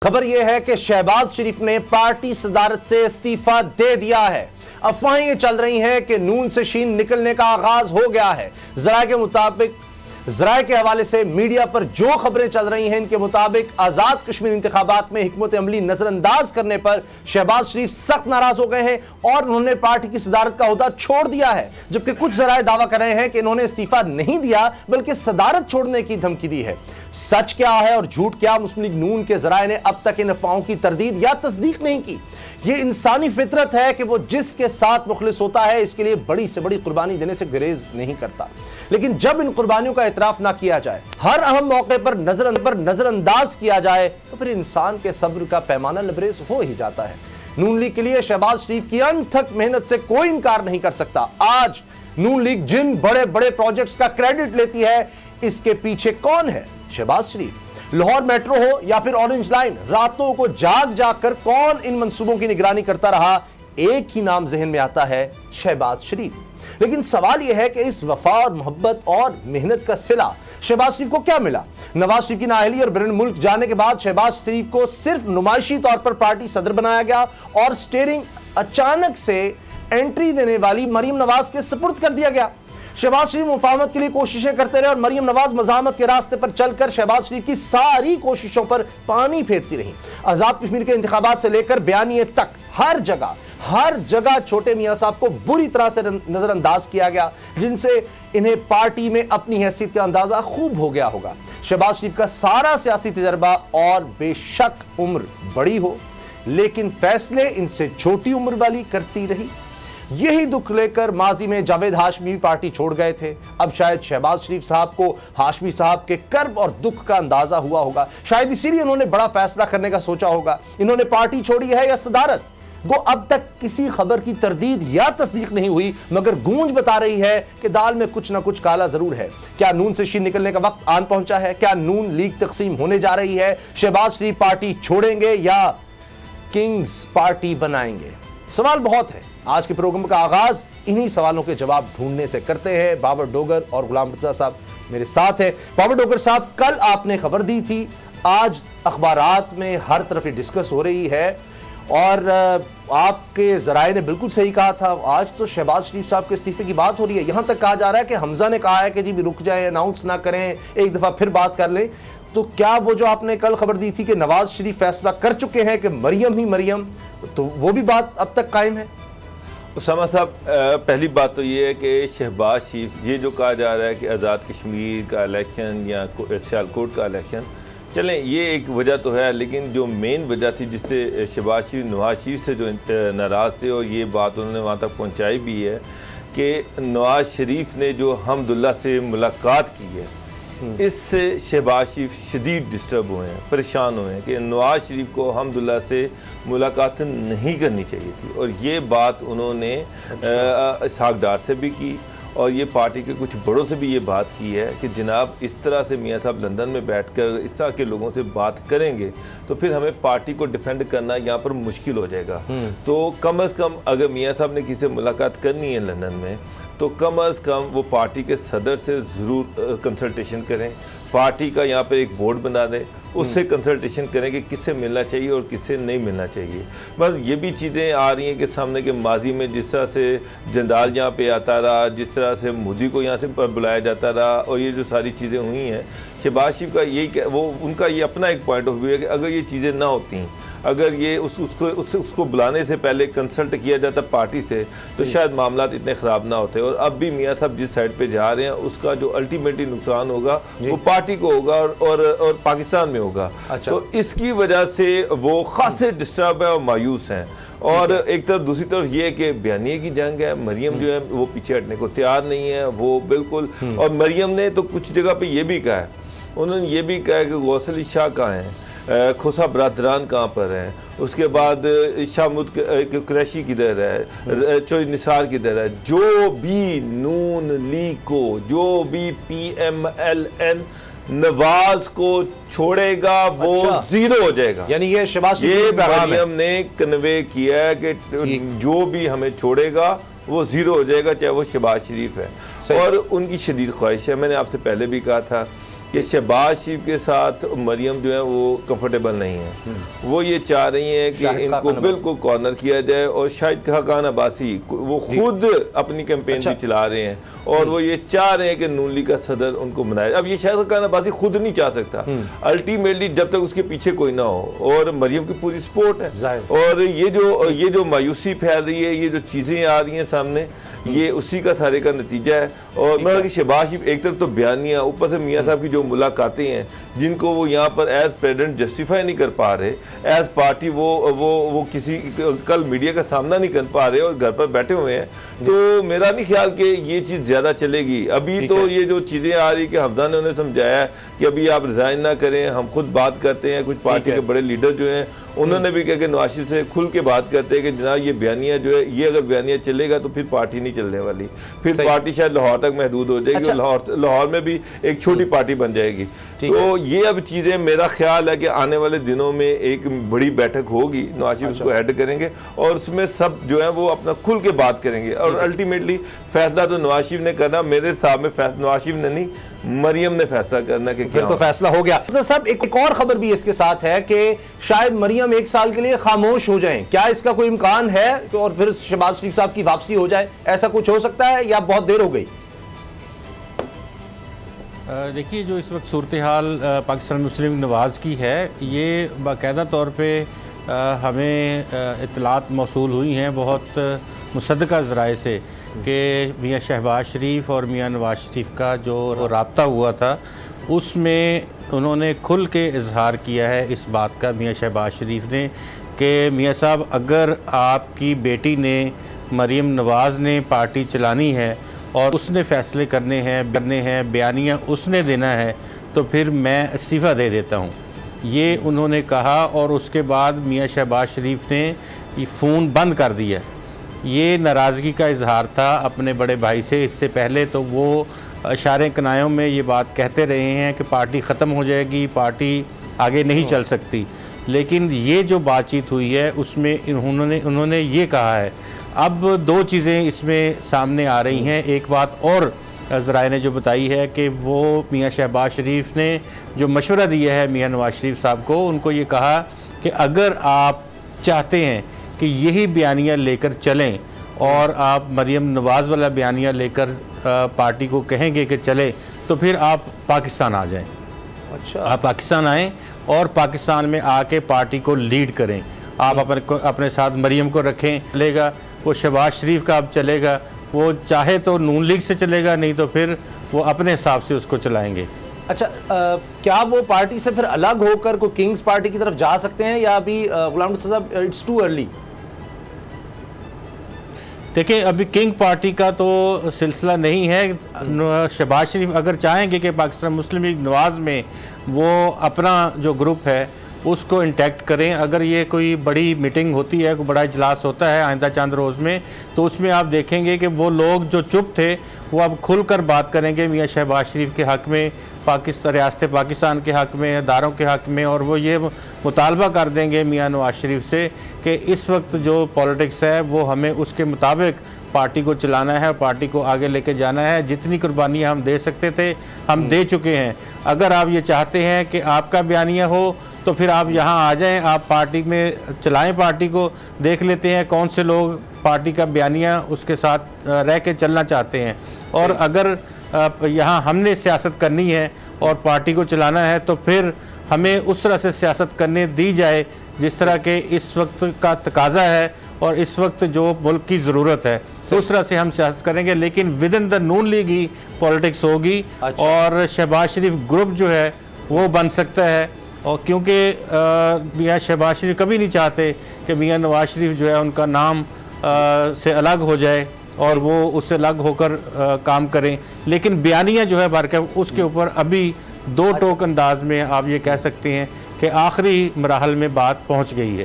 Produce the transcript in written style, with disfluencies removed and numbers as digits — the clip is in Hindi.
खबर यह है कि शहबाज शरीफ ने पार्टी सदारत से इस्तीफा दे दिया है। अफवाहें ये चल रही हैं कि नून से शीन निकलने का आगाज हो गया है। ज़राए के हवाले से मीडिया पर जो खबरें चल रही हैं, इनके मुताबिक आजाद कश्मीर इंतखाबात में हिकमत अमली नजरअंदाज करने पर शहबाज शरीफ सख्त नाराज हो गए हैं और उन्होंने पार्टी की सदारत का ओहदा छोड़ दिया है। जबकि कुछ ज़राए दावा कर रहे हैं कि इन्होंने इस्तीफा नहीं दिया बल्कि सदारत छोड़ने की धमकी दी है। सच क्या है और झूठ क्या, मुस्लिम लीग नून के ज़राए ने अब तक इन अफवाहों की तरदीद या तस्दीक नहीं की। यह इंसानी फितरत है कि वो जिसके साथ मुखलिस होता है इसके लिए बड़ी से बड़ी कुर्बानी देने से गुरेज नहीं करता, लेकिन जब इन कुर्बानियों का इतराफ ना किया जाए, हर अहम मौके पर नजरअंदाज किया जाए, तो फिर इंसान के सब्र का पैमाना लबरेज हो ही जाता है। नून लीग के लिए शहबाज शरीफ की अनथक मेहनत से कोई इनकार नहीं कर सकता। आज नून लीग जिन बड़े बड़े प्रोजेक्ट्स का क्रेडिट लेती है, इसके पीछे कौन है? शहबाज शरीफ। लाहौर मेट्रो हो या फिर ऑरेंज लाइन, रातों को जाग जाग कर कौन इन मंसूबों की निगरानी करता रहा? एक ही नाम जहन में आता है, शहबाज शरीफ। लेकिन सवाल यह है कि इस वफा और मोहब्बत और मेहनत का सिला शहबाज शरीफ को क्या मिला? नवाज शरीफ की नाअहली और बैरून मुल्क जाने के बाद शहबाज शरीफ को सिर्फ नुमाइशी तौर पर पार्टी सदर बनाया गया और स्टीयरिंग अचानक से एंट्री देने वाली मरीम नवाज के सुपुर्द कर दिया गया। शहबाज शरीफ मुफाहमत के लिए कोशिशें करते रहे और मरीम नवाज मज़ाहमत के रास्ते पर चलकर शहबाज शरीफ की सारी कोशिशों पर पानी फेरती रही। आजाद कश्मीर के इंतखाबात से लेकर बयानिए तक हर जगह छोटे मियां साहब को बुरी तरह से नजरअंदाज किया गया, जिनसे इन्हें पार्टी में अपनी हैसियत का अंदाजा खूब हो गया होगा। शहबाज शरीफ का सारा सियासी तजर्बा और बेशक उम्र बड़ी हो, लेकिन फैसले इनसे छोटी उम्र वाली करती रही। यही दुख लेकर माजी में जावेद हाशमी भी पार्टी छोड़ गए थे। अब शायद शहबाज शरीफ साहब को हाशमी साहब के कर्ब और दुख का अंदाजा हुआ होगा। शायद इसीलिए उन्होंने बड़ा फैसला करने का सोचा होगा। इन्होंने पार्टी छोड़ी है या सदारत, वो अब तक किसी खबर की तरदीद या तस्दीक नहीं हुई, मगर गूंज बता रही है कि दाल में कुछ ना कुछ काला जरूर है। क्या नून से शीन निकलने का वक्त आन पहुंचा है? क्या नून लीग तकसीम होने जा रही है? शहबाज शरीफ पार्टी छोड़ेंगे या किंग्स पार्टी बनाएंगे? सवाल बहुत है। आज के प्रोग्राम का आगाज इन्हीं सवालों के जवाब ढूंढने से करते हैं। बाबर डोगर और गुलाम रजा साहब मेरे साथ हैं। बाबर डोगर साहब, कल आपने खबर दी थी, आज अखबारात में हर तरफ डिस्कस हो रही है और आपके जराए ने बिल्कुल सही कहा था। आज तो शहबाज शरीफ साहब के इस्तीफे की बात हो रही है। यहां तक कहा जा रहा है कि हमजा ने कहा है कि जी भी रुक जाएं, अनाउंस ना करें, एक दफा फिर बात कर लें। तो क्या वो जो आपने कल खबर दी थी कि नवाज शरीफ फैसला कर चुके हैं कि मरियम ही मरियम, तो वो भी बात अब तक कायम है? उसामा साहब, पहली बात तो ये है कि शहबाज शरीफ, ये जो कहा जा रहा है कि आज़ाद कश्मीर का इलेक्शन या सियालकोट का इलेक्शन, चलें ये एक वजह तो है, लेकिन जो मेन वजह थी जिससे शहबाज शरीफ नवाज शरीफ से जो नाराज़ थे, और ये बात उन्होंने वहाँ तक पहुँचाई भी है कि नवाज शरीफ ने जो हमदुल्ला से मुलाकात की है, इससे शहबाज शरीफ शदीद डिस्टर्ब हुए हैं, परेशान हुए हैं कि नवाज शरीफ को हमदुल्ला से मुलाकात नहीं करनी चाहिए थी। और ये बात उन्होंने इसहाक डार से भी की और ये पार्टी के कुछ बड़ों से भी ये बात की है कि जनाब इस तरह से मियाँ साहब लंदन में बैठकर इस तरह के लोगों से बात करेंगे तो फिर हमें पार्टी को डिफेंड करना यहाँ पर मुश्किल हो जाएगा। तो कम से कम अगर मियाँ साहब ने किसी से मुलाकात करनी है लंदन में, तो कम अज़ कम वो पार्टी के सदर से ज़रूर कंसल्टेशन करें। पार्टी का यहाँ पर एक बोर्ड बना दें, उससे कंसल्टेशन करें कि किससे मिलना चाहिए और किससे नहीं मिलना चाहिए। बस ये भी चीज़ें आ रही हैं कि सामने के माजी में जिस तरह से जंदाल यहाँ पे आता रहा, जिस तरह से मोदी को यहाँ से बुलाया जाता रहा, और ये जो सारी चीज़ें हुई हैं, शहबाज शरीफ का यही वो उनका ये अपना एक पॉइंट ऑफ व्यू है कि अगर ये चीज़ें ना होती, अगर ये उसको बुलाने से पहले कंसल्ट किया जाता पार्टी से, तो शायद मामला इतने ख़राब ना होते। और अब भी मियाँ साहब जिस साइड पे जा रहे हैं, उसका जो अल्टीमेटली नुकसान होगा वो पार्टी को होगा और पाकिस्तान में होगा। अच्छा। तो इसकी वजह से वो खासे डिस्टर्ब है और मायूस हैं। और एक तरफ, दूसरी तरफ ये कि बयानिए की जंग है, मरियम जो है वो पीछे हटने को तैयार नहीं है, वो बिल्कुल। और मरियम ने तो कुछ जगह पे ये भी कहा है, उन्होंने ये भी कहा है कि गौस अली शाह कहाँ हैं, खोसा बरादरान कहाँ पर हैं, उसके बाद शामुद कुरैशी किधर है, चोई निसार किधर है। जो भी नून लीग को, जो भी PMLN नवाज को छोड़ेगा वो जीरो हो जाएगा। यानी ये शहबाज ये मरियम ने कन्वे किया है कि जो भी हमें छोड़ेगा वो जीरो हो जाएगा, चाहे वो शहबाज शरीफ है। और उनकी शदीद ख्वाहिश है। मैंने आपसे पहले भी कहा था कि शहबाज शरीफ के साथ मरियम जो है वो कंफर्टेबल नहीं है। वो ये चाह रही हैं कि इनको बिल्कुल कॉर्नर किया जाए, और शाहिद खान अब्बासी वो खुद अपनी कैंपेन भी चला रहे हैं, और वो ये चाह रहे हैं कि नून लीग का सदर उनको बनाए। अब ये शाहिद खान अब्बासी खुद नहीं चाह सकता, अल्टीमेटली जब तक उसके पीछे कोई ना हो, और मरियम की पूरी सपोर्ट है। और ये जो मायूसी फैल रही है, ये जो चीज़ें आ रही हैं सामने, ये उसी का सारे का नतीजा है। और मतलब कि शहबाज शरीफ एक तरफ तो बयानियाँ, ऊपर से मियाँ साहब की जो मुलाकातें हैं जिनको वो यहाँ पर एज प्रेसिडेंट जस्टिफाई नहीं कर पा रहे, एज पार्टी वो किसी कल मीडिया का सामना नहीं कर पा रहे और घर पर बैठे हुए हैं, तो मेरा नहीं ख्याल कि ये चीज़ ज़्यादा चलेगी। अभी तो ये जो चीज़ें आ रही कि हमजा ने उन्हें समझाया है कि अभी आप रिज़ाइन ना करें, हम खुद बात करते हैं। कुछ पार्टी के बड़े लीडर जो हैं उन्होंने भी कहा कि नवाज शरीफ से खुल के बात करते हैं कि जनाब ये बयानिया जो है, ये अगर बयानिया चलेगा तो फिर पार्टी नहीं चलने वाली, फिर पार्टी शायद लाहौर तक महदूद हो जाएगी। और लाहौर में भी एक छोटी पार्टी बन जाएगी। तो ये अब चीज़ें मेरा ख्याल है कि आने वाले दिनों में एक बड़ी बैठक होगी, नवाज शरीफ उसको ऐड करेंगे और उसमें सब जो है वो अपना खुल के बात करेंगे, और अल्टीमेटली फैसला तो नवाज शरीफ ने करना। मेरे हिसाब में नवाज शरीफ ने नहीं, मरियम ने फैसला करना कि क्या तो फैसला हो गया। तो सब एक और खबर भी इसके साथ है कि शायद मरियम एक साल के लिए खामोश हो जाएं। क्या इसका कोई इम्कान है और फिर शहबाज शरीफ साहब की वापसी हो जाए? ऐसा कुछ हो सकता है या बहुत देर हो गई? देखिए, जो इस वक्त सूरत हाल पाकिस्तान मुस्लिम नवाज़ की है, ये बाकायदा तौर पे हमें इत्तलात मौसूल हुई हैं बहुत मुसद्दका ज़राए से कि मियाँ शहबाज शरीफ और मियाँ नवाज शरीफ का जो राब्ता हुआ था उसमें उन्होंने खुल के इजहार किया है इस बात का, मियाँ शहबाज शरीफ ने, कि मियाँ साहब अगर आपकी बेटी ने मरियम नवाज़ ने पार्टी चलानी है और उसने फ़ैसले करने हैं बयानियाँ उसने देना है, तो फिर मैं इस्तीफ़ा दे देता हूँ। ये उन्होंने कहा और उसके बाद मियाँ शहबाज शरीफ ने ये फ़ोन बंद कर दिया। ये नाराज़गी का इजहार था अपने बड़े भाई से। इससे पहले तो वो इशारे कनायों में ये बात कहते रहे हैं कि पार्टी ख़त्म हो जाएगी, पार्टी आगे नहीं चल सकती, लेकिन ये जो बातचीत हुई है उसमें उन्होंने ये कहा है। अब दो चीज़ें इसमें सामने आ रही हैं। एक बात और ज़राए ने जो बताई है कि वो मियाँ शहबाज शरीफ ने जो मशवरा दिया है मियाँ नवाज शरीफ साहब को, उनको ये कहा कि अगर आप चाहते हैं कि यही बयानिया लेकर चलें और आप मरियम नवाज़ वाला बयानिया लेकर पार्टी को कहेंगे कि चले, तो फिर आप पाकिस्तान आ जाएं। अच्छा, आप पाकिस्तान आएँ और पाकिस्तान में आके पार्टी को लीड करें। आप अपने साथ मरियम को रखें, चलेगा वो शहबाज शरीफ का अब चलेगा, वो चाहे तो नून लीग से चलेगा, नहीं तो फिर वो अपने हिसाब से उसको चलाएंगे। अच्छा, क्या वो पार्टी से फिर अलग होकर कोई किंग्स पार्टी की तरफ जा सकते हैं या अभी गुलाम नबी साहब इट्स टू अर्ली? देखिए, अभी किंग पार्टी का तो सिलसिला नहीं है। शहबाज शरीफ अगर चाहेंगे कि पाकिस्तान मुस्लिम लीग नवाज़ में वो अपना जो ग्रुप है उसको इंटैक्ट करें, अगर ये कोई बड़ी मीटिंग होती है, कोई बड़ा इजलास होता है आइंदा चंद रोज़ में, तो उसमें आप देखेंगे कि वो लोग जो चुप थे वो अब खुलकर बात करेंगे मियाँ शहबाज शरीफ के हक़ में, रियासत पाकिस्तान के हक़ में, अदारों के हक़ में, और वो ये मुतालबा कर देंगे मियाँ नवाज शरीफ से कि इस वक्त जो पॉलिटिक्स है वो हमें उसके मुताबिक पार्टी को चलाना है और पार्टी को आगे लेके जाना है। जितनी कुर्बानियाँ हम दे सकते थे हम दे चुके हैं। अगर आप ये चाहते हैं कि आपका बयानिया हो तो फिर आप यहाँ आ जाएं, आप पार्टी में चलाएं, पार्टी को देख लेते हैं कौन से लोग पार्टी का बयानिया उसके साथ रह के चलना चाहते हैं। और अगर यहाँ हमने सियासत करनी है और पार्टी को चलाना है तो फिर हमें उस तरह से सियासत करने दी जाए जिस तरह के इस वक्त का तकाजा है और इस वक्त जो मुल्क की ज़रूरत है, तो उस तरह से हम सियासत करेंगे, लेकिन with in the Noon league he politics होगी। अच्छा। और शहबाज शरीफ ग्रुप जो है वो बन सकता है, और क्योंकि मियाँ शहबाज शरीफ कभी नहीं चाहते कि मियाँ नवाज शरीफ जो है उनका नाम से अलग हो जाए और वो उससे अलग होकर काम करें, लेकिन बयानिया जो है बारका उसके ऊपर अभी दो टोक अंदाज में आप ये कह सकते हैं कि आखिरी मराहल में बात पहुंच गई है।